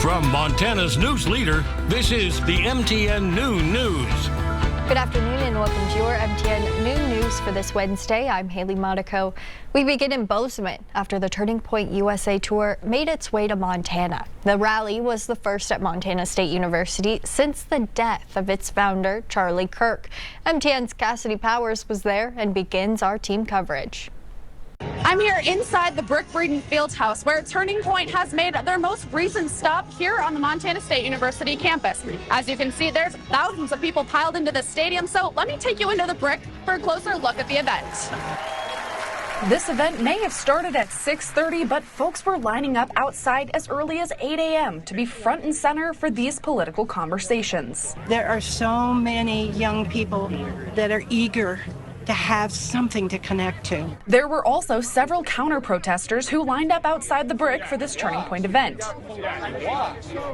From Montana's news leader, this is the MTN Noon News. Good afternoon and welcome to your MTN Noon News for this Wednesday. I'm Hailey, Monaco. We begin in Bozeman after the Turning Point USA Tour made its way to Montana. The rally was the first at Montana State University since the death of its founder, Charlie Kirk. MTN's Cassidy Powers was there and begins our team coverage. I'm here inside the Brick Breeden Fieldhouse, where Turning Point has made their most recent stop here on the Montana State University campus. As you can see, there's thousands of people piled into the stadium, so let me take you into the Brick for a closer look at the event. This event may have started at 6:30, but folks were lining up outside as early as 8 a.m. to be front and center for these political conversations. There are so many young people that are eager to have something to connect to. There were also several counter-protesters who lined up outside the Brick for this Turning Point event.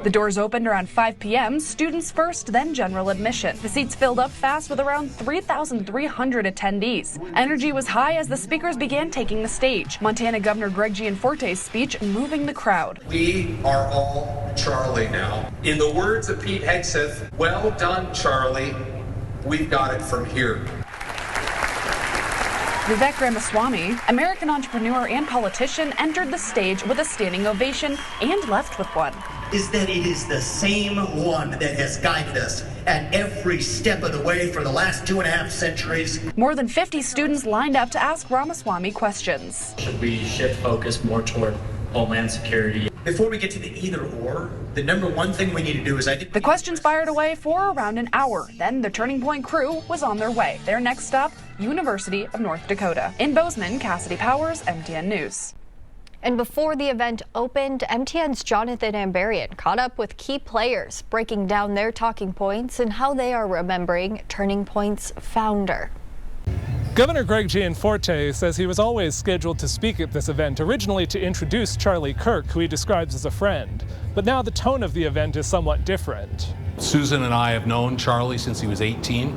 The doors opened around 5 p.m., students first, then general admission. The seats filled up fast with around 3,300 attendees. Energy was high as the speakers began taking the stage. Montana Governor Greg Gianforte's speech moving the crowd. We are all Charlie now. In the words of Pete Hegseth, well done, Charlie. We've got it from here. Vivek Ramaswamy, American entrepreneur and politician, entered the stage with a standing ovation and left with one. Is that it is the same one that has guided us at every step of the way for the last 2.5 centuries. More than 50 students lined up to ask Ramaswamy questions. Should we shift focus more toward Homeland Security? Before we get to the either or, the number one thing we need to do is The questions fired away for around an hour. Then the Turning Point crew was on their way. Their next stop, University of North Dakota. In Bozeman, Cassidy Powers, MTN News. And before the event opened, MTN's Jonathan Ambarian caught up with key players, breaking down their talking points and how they are remembering Turning Point's founder. Governor Greg Gianforte says he was always scheduled to speak at this event, originally to introduce Charlie Kirk, who he describes as a friend. But now the tone of the event is somewhat different. Susan and I have known Charlie since he was 18.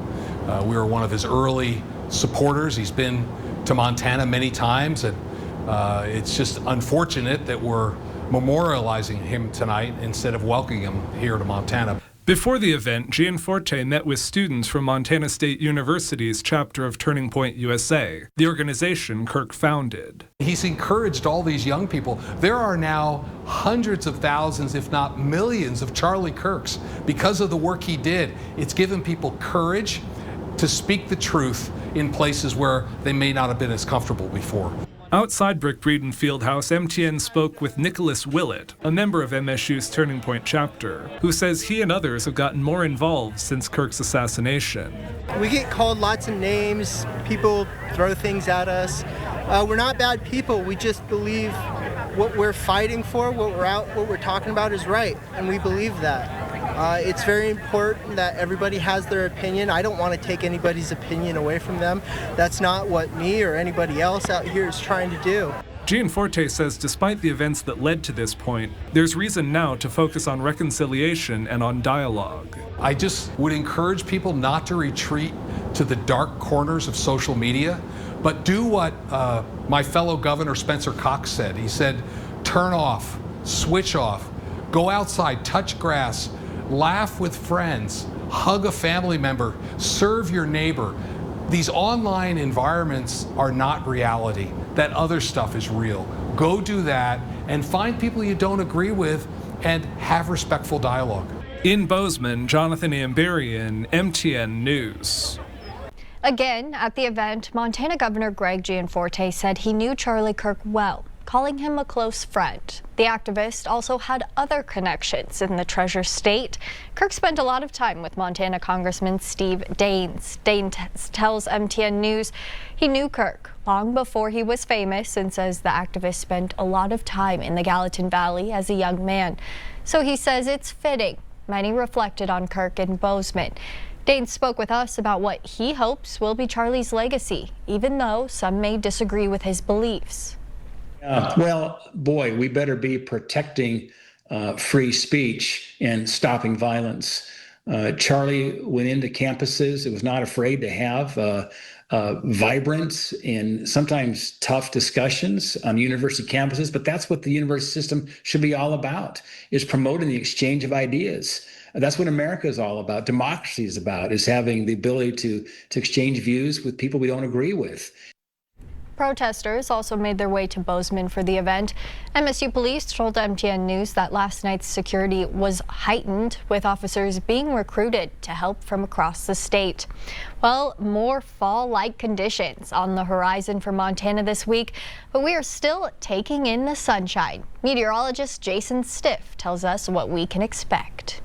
We were one of his early supporters. He's been to Montana many times, and it's just unfortunate that we're memorializing him tonight instead of welcoming him here to Montana. Before the event, Gianforte met with students from Montana State University's chapter of Turning Point USA, the organization Kirk founded. He's encouraged all these young people. There are now hundreds of thousands, if not millions, of Charlie Kirks because of the work he did. It's given people courage to speak the truth in places where they may not have been as comfortable before. Outside Brick Breeden Fieldhouse, MTN spoke with Nicholas Willett, a member of MSU's Turning Point chapter, who says he and others have gotten more involved since Kirk's assassination. We get called lots of names, people throw things at us. We're not bad people, we just believe what we're fighting for, what we're talking about is right, and we believe that. It's very important that everybody has their opinion. I don't want to take anybody's opinion away from them. That's not what me or anybody else out here is trying to do. Gianforte says despite the events that led to this point, there's reason now to focus on reconciliation and on dialogue. I just would encourage people not to retreat to the dark corners of social media, but do what my fellow Governor Spencer Cox said. He said, turn off, switch off, go outside, touch grass, laugh with friends, hug a family member, serve your neighbor. These online environments are not reality. That other stuff is real. Go do that and find people you don't agree with and have respectful dialogue. In Bozeman, Jonathan Ambarian, MTN News. Again, at the event, Montana Governor Greg Gianforte said he knew Charlie Kirk well, calling him a close friend. The activist also had other connections in the Treasure State. Kirk spent a lot of time with Montana Congressman Steve Daines. Daines tells MTN News he knew Kirk long before he was famous and says the activist spent a lot of time in the Gallatin Valley as a young man. So he says it's fitting many reflected on Kirk in Bozeman. Daines spoke with us about what he hopes will be Charlie's legacy, even though some may disagree with his beliefs. Well, boy, we better be protecting free speech and stopping violence. Charlie went into campuses. It was not afraid to have vibrant and sometimes tough discussions on university campuses, but that's what the university system should be all about, is promoting the exchange of ideas. That's what America is all about. Democracy is about, is having the ability to exchange views with people we don't agree with. Protesters also made their way to Bozeman for the event. MSU police told MTN News that last night's security was heightened, with officers being recruited to help from across the state. Well, more fall-like conditions on the horizon for Montana this week, but we are still taking in the sunshine. Meteorologist Jason Stiff tells us what we can expect.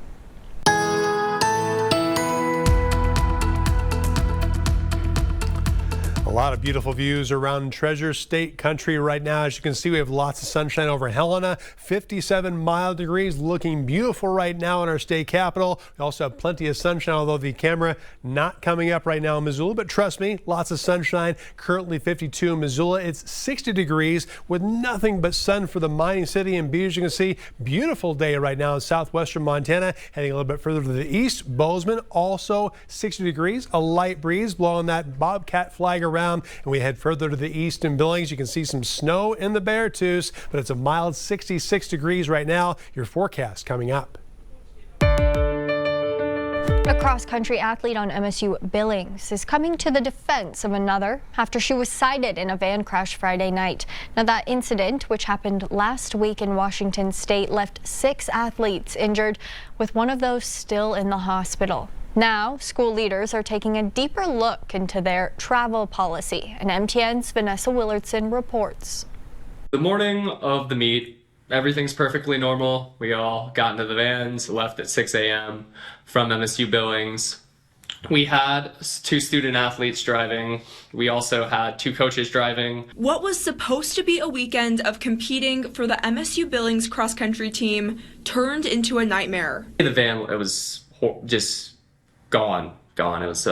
A lot of beautiful views around Treasure State country right now. As you can see, we have lots of sunshine over Helena, 57 mild degrees, looking beautiful right now in our state capital. We also have plenty of sunshine, although the camera not coming up right now in Missoula, but trust me, lots of sunshine. Currently 52 in Missoula. It's 60 degrees with nothing but sun for the mining city and beach. You can see beautiful day right now in southwestern Montana. Heading a little bit further to the east, Bozeman, also 60 degrees, a light breeze blowing that bobcat flag around. And we head further to the east in Billings. You can see some snow in the Beartooth, but it's a mild 66 degrees right now. Your forecast coming up. A cross-country athlete on MSU Billings is coming to the defense of another after she was sighted in a van crash Friday night. Now, that incident, which happened last week in Washington State, left 6 athletes injured, with one of those still in the hospital. Now, school leaders are taking a deeper look into their travel policy, and MTN's Vanessa Willardson reports. The morning of the meet, everything's perfectly normal. We all got into the vans, left at 6 a.m. from MSU Billings. We had 2 student athletes driving. We also had 2 coaches driving. What was supposed to be a weekend of competing for the MSU Billings cross-country team turned into a nightmare. The van, it was just gone. It was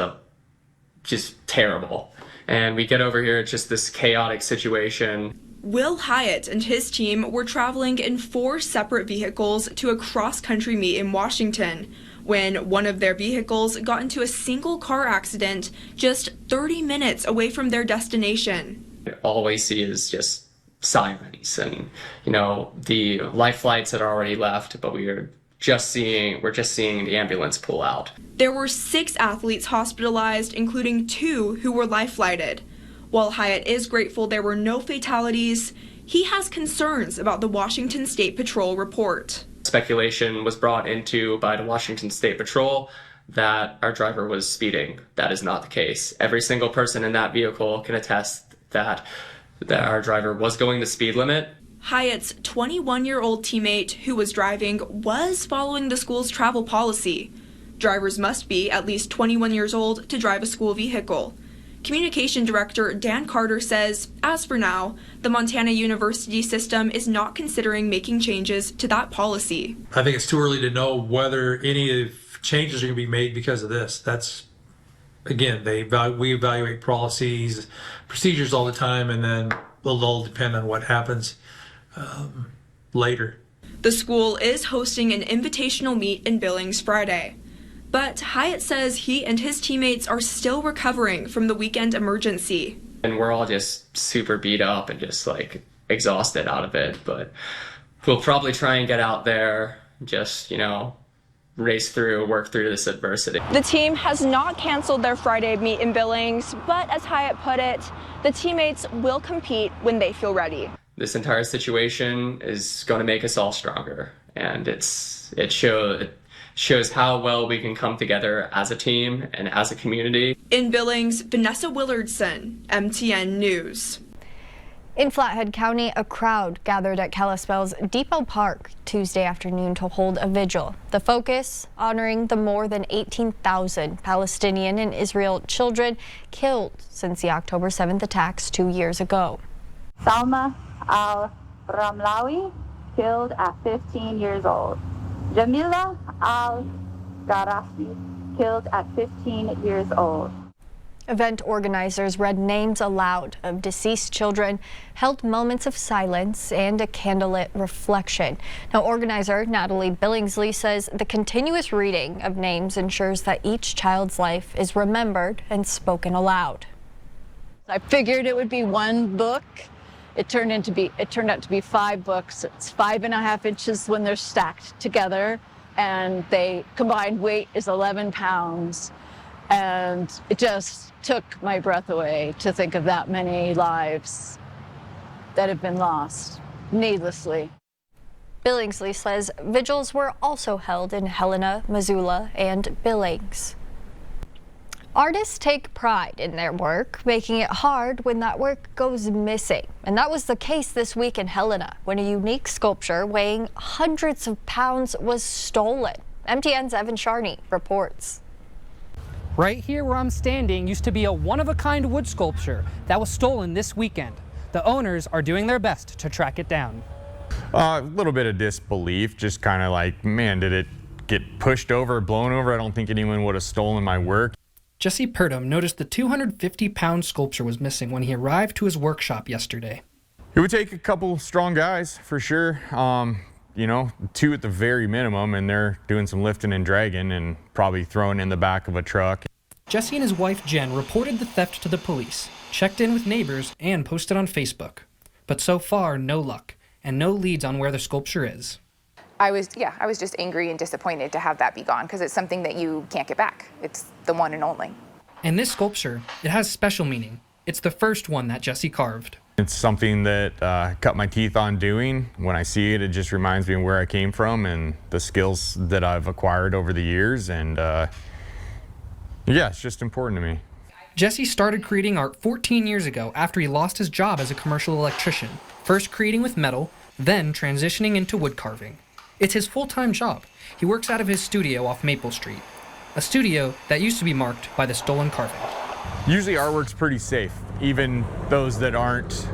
just terrible. And we get over here, it's just this chaotic situation. Will Hyatt and his team were traveling in 4 separate vehicles to a cross-country meet in Washington when one of their vehicles got into a single car accident just 30 minutes away from their destination. All we see is just sirens and, the life flights had already left, but we're just seeing the ambulance pull out. There were 6 athletes hospitalized, including 2 who were life-flighted. While Hyatt is grateful there were no fatalities, he has concerns about the Washington State Patrol report. Speculation was brought into by the Washington State Patrol that our driver was speeding. That is not the case. Every single person in that vehicle can attest that our driver was going the speed limit. Hyatt's 21-year-old teammate who was driving was following the school's travel policy. Drivers must be at least 21 years old to drive a school vehicle. Communication Director Dan Carter says, as for now, the Montana University system is not considering making changes to that policy. I think it's too early to know whether any changes are going to be made because of this. That's, again, we evaluate policies, procedures all the time, and then it'll all depend on what happens later. The school is hosting an invitational meet in Billings Friday. But Hyatt says he and his teammates are still recovering from the weekend emergency. And we're all just super beat up and just exhausted out of it. But we'll probably try and get out there, just, race through, work through this adversity. The team has not canceled their Friday meet in Billings, but as Hyatt put it, the teammates will compete when they feel ready. This entire situation is going to make us all stronger, and it shows how well we can come together as a team and as a community. In Billings, Vanessa Willardson, MTN News. In Flathead County, a crowd gathered at Kalispell's Depot Park Tuesday afternoon to hold a vigil. The focus, honoring the more than 18,000 Palestinian and Israel children killed since the October 7th attacks 2 years ago. Salma al-Ramlawi, killed at 15 years old. Jamila al-Garafi, killed at 15 years old. Event organizers read names aloud of deceased children, held moments of silence, and a candlelit reflection. Now, organizer Natalie Billingsley says the continuous reading of names ensures that each child's life is remembered and spoken aloud. I figured it would be one book. It turned out to be 5 books. It's 5.5 inches when they're stacked together, and they combined weight is 11 pounds. And it just took my breath away to think of that many lives that have been lost needlessly. Billingsley says vigils were also held in Helena, Missoula, and Billings. Artists take pride in their work, making it hard when that work goes missing. And that was the case this week in Helena, when a unique sculpture weighing hundreds of pounds was stolen. MTN's Evan Charney reports. Right here where I'm standing used to be a one-of-a-kind wood sculpture that was stolen this weekend. The owners are doing their best to track it down. A little bit of disbelief, just kind of like, man, did it get pushed over, blown over? I don't think anyone would have stolen my work. Jesse Purdom noticed the 250-pound sculpture was missing when he arrived to his workshop yesterday. It would take a couple strong guys for sure. You know, 2 at the very minimum, and they're doing some lifting and dragging and probably throwing in the back of a truck. Jesse and his wife Jen reported the theft to the police, checked in with neighbors, and posted on Facebook. But so far, no luck, and no leads on where the sculpture is. I was just angry and disappointed to have that be gone, because it's something that you can't get back. It's the one and only. And this sculpture, it has special meaning. It's the first one that Jesse carved. It's something that cut my teeth on doing. When I see it, it just reminds me of where I came from and the skills that I've acquired over the years. And yeah, it's just important to me. Jesse started creating art 14 years ago after he lost his job as a commercial electrician, first creating with metal, then transitioning into wood carving. It's his full-time job. He works out of his studio off Maple Street, a studio that used to be marked by the stolen carving. Usually artwork's pretty safe. Even those that aren't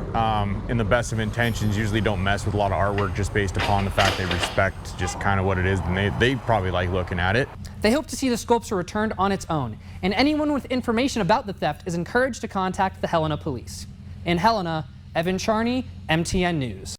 in the best of intentions usually don't mess with a lot of artwork just based upon the fact they respect just kind of what it is, and they probably like looking at it. They hope to see the sculpture returned on its own, and anyone with information about the theft is encouraged to contact the Helena police. In Helena, Evan Charney, MTN News.